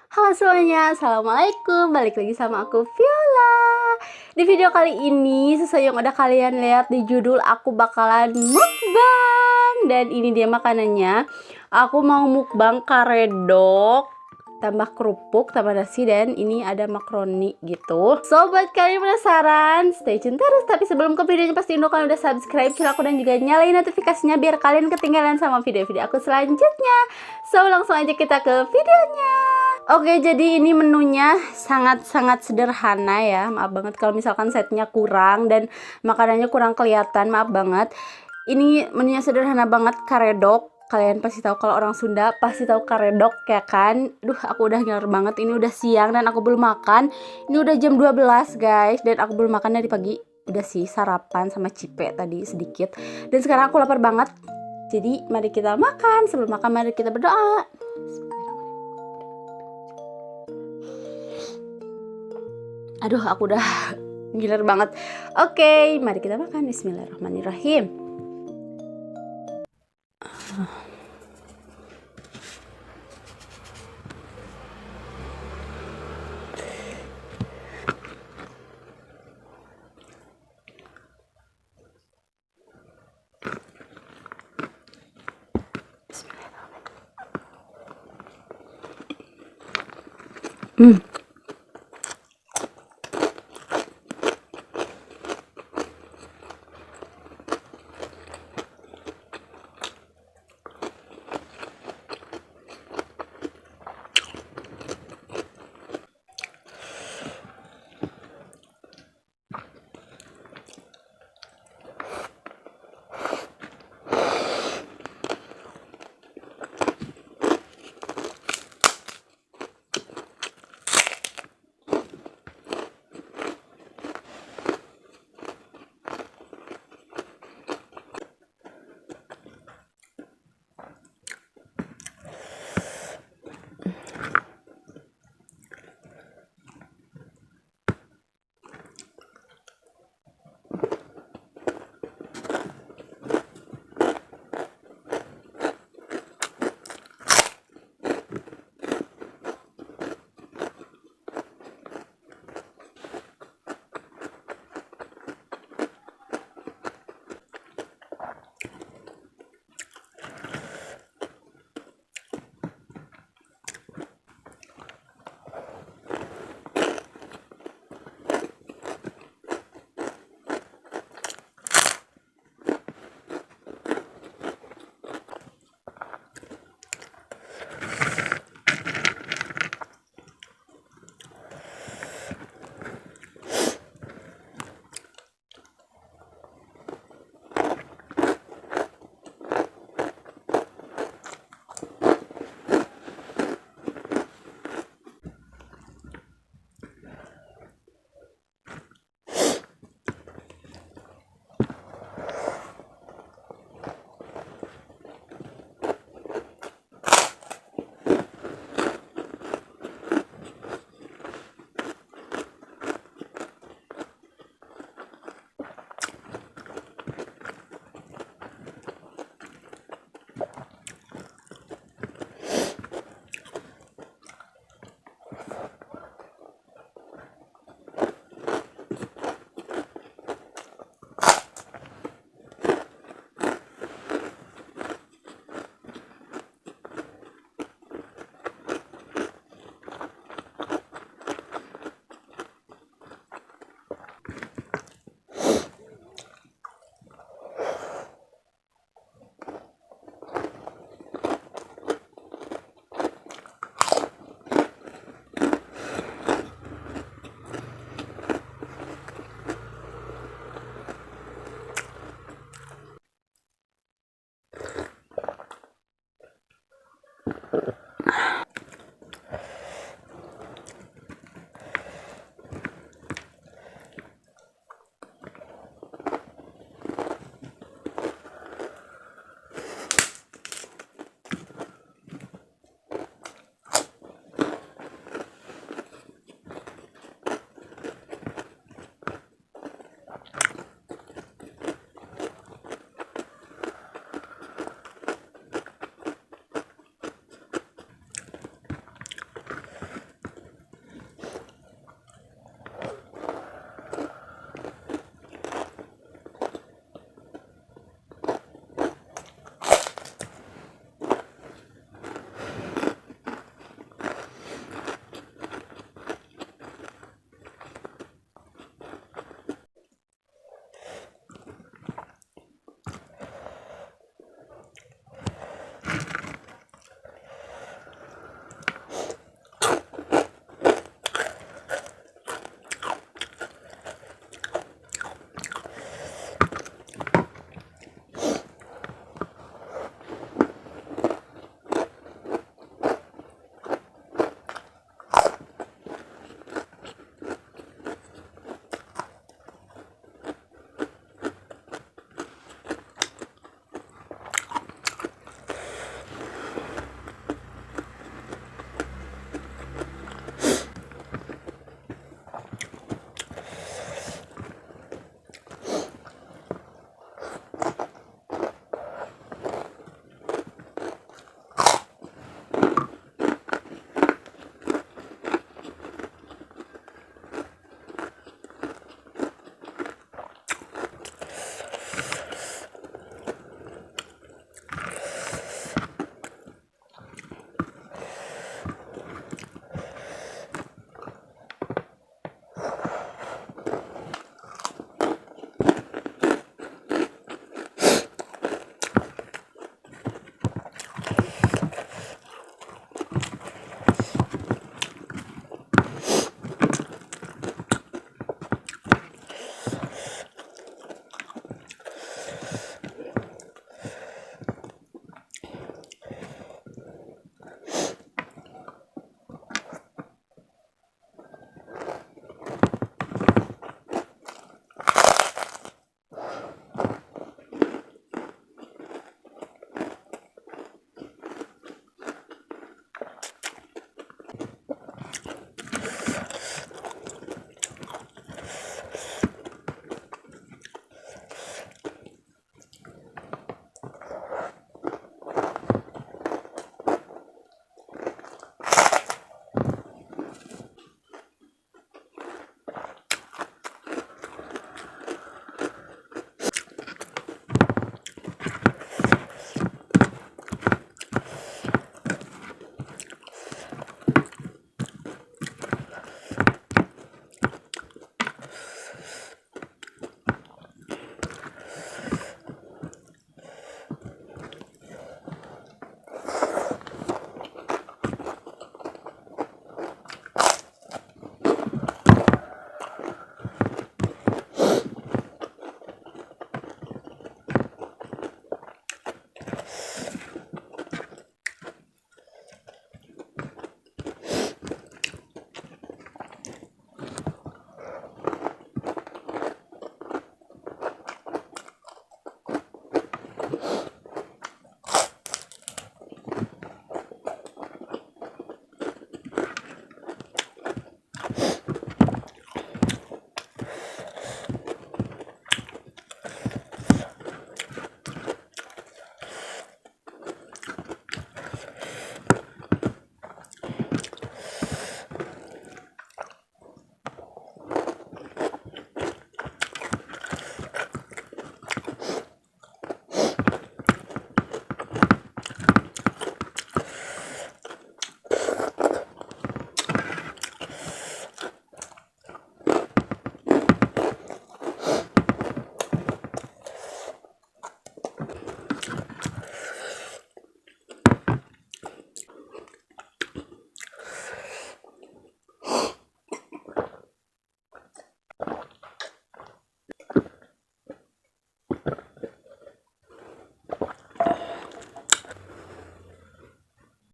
Halo semuanya, Assalamualaikum. Balik lagi sama aku Viola. Di video kali ini, sesuai yang udah kalian lihat di judul, aku bakalan mukbang. Dan ini dia makanannya. Aku mau mukbang karedok tambah kerupuk, tambah nasi, dan ini ada makaroni gitu. So, buat kalian penasaran, stay tune terus. Tapi sebelum ke videonya, pastiin dong kalian udah subscribe channel aku dan juga nyalain notifikasinya biar kalian ketinggalan sama video-video aku selanjutnya. So, langsung aja kita ke videonya. Oke, jadi ini menunya sangat-sangat sederhana ya. Maaf banget kalau misalkan setnya kurang dan makanannya kurang kelihatan, maaf banget. Ini menunya sederhana banget, karedok. Kalian pasti tahu, kalau orang Sunda pasti tahu karedok ya kan. Duh, aku udah ngiler banget. Ini udah siang dan aku belum makan. Ini udah jam 12 guys, dan aku belum makan dari pagi. Udah sih sarapan sama cipe tadi sedikit. Dan sekarang aku lapar banget. Jadi mari kita makan. Sebelum makan mari kita berdoa. Aduh, aku udah ngiler banget. Oke, mari kita makan. Bismillahirrahmanirrahim.